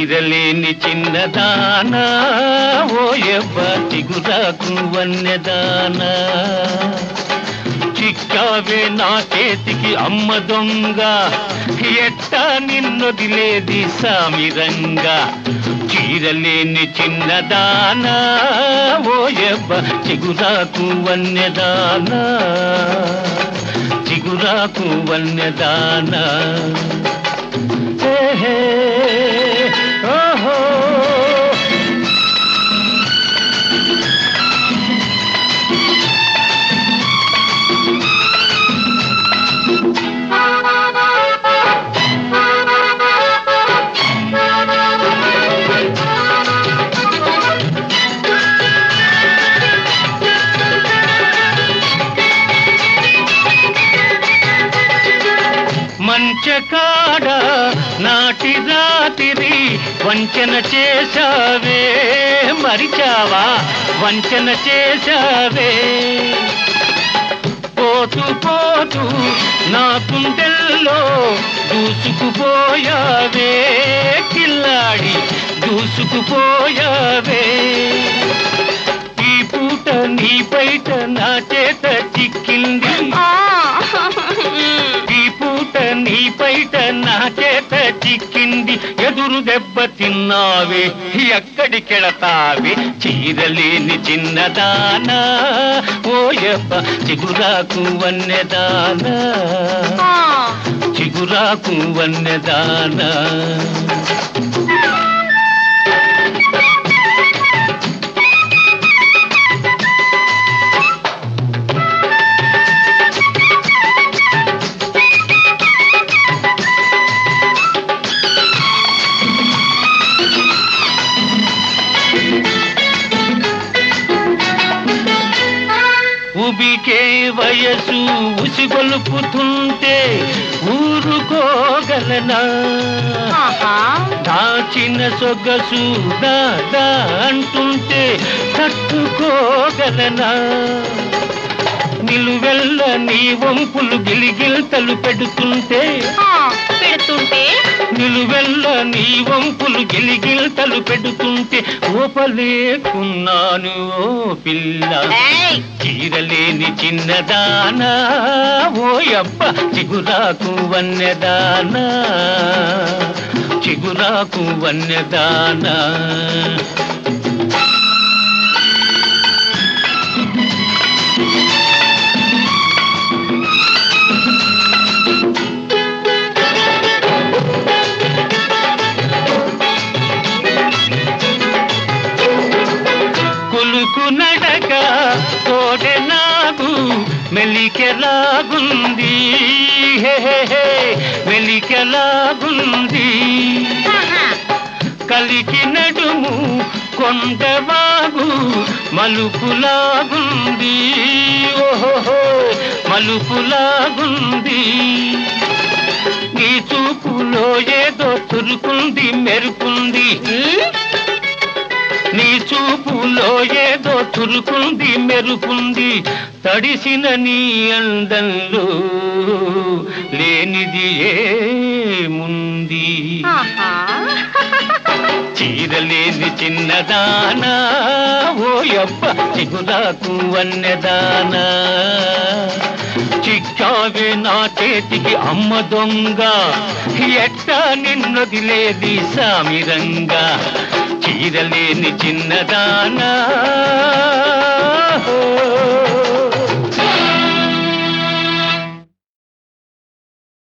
చీరలేని చిన్నదానా ఓయబ్బ చిగురాకు వన్నెదానా చిక్కావే నా చేతికి అమ్మ దొంగ ఎట్టా నిన్నొదిలేది సామిరంగా చీరలేని చిన్నదానా ఓయబ్బ చిగురాకు వన్నెదానా చిగురాకు వన్నెదానా ఓహో మంచకాడ నాటి రాత్రి వంచన చేశావే మరిచావా వంచన చేశావే పోతూ పోతూ నా గుండెల్లో దూసుకుపోయావే కిల్లాడి దూసుకుపోయావే ఈ పూట నీ బయట నా చేత చిక్కింది నీ బయట నా చేత చిక్కింది ఎదురు దెబ్బ తిన్నావే ఎక్కడికెళతావే చీరలేని చిన్నదానా ఓయబ్బ చిగురాకు వన్నెదానా చిగురాకు వన్నెదానా ఉబికే వయసు ఉసిగొలుపుతుంటే ఊరుకోగలనా దాచిన సొగసు దాదా అంటుంటే తట్టుకోగలనా నిలువెల్ల నీ వంపులు గిలిగిల్తలు పెడుతుంటే నిలువెల్ల నీ వంపులు గిలిగిల్తలు పెడుతుంటే ఓపలేకున్నాను ఓ పిల్ల చీరలేని చిన్నదానా ఓయబ్బ చిగురాకు వన్నెదానా చిగురాకు వన్నెదానా నడక తోడె నాకు మెలికెలాగుంది మెలికెలాగుంది కలికి నడుము కొండవాగు మలుపులాగుంది ఓహో మలుపులాగుంది నీ చూపులో ఏదో చురుకుంది మెరుపుంది నీ చూపులో ఏదో చురుకుంది మెరుపుంది తడిసిన నీ అందంలో లేనిది ఏముంది చీరలేని చిన్నదానా ఓయబ్బ చిగురాకు వన్నెదానా చిక్కావే నా చేతికి అమ్మ దొంగ ఎట్టా నిన్నొదిలేది సామిరంగా చీరలేని చిన్నదానా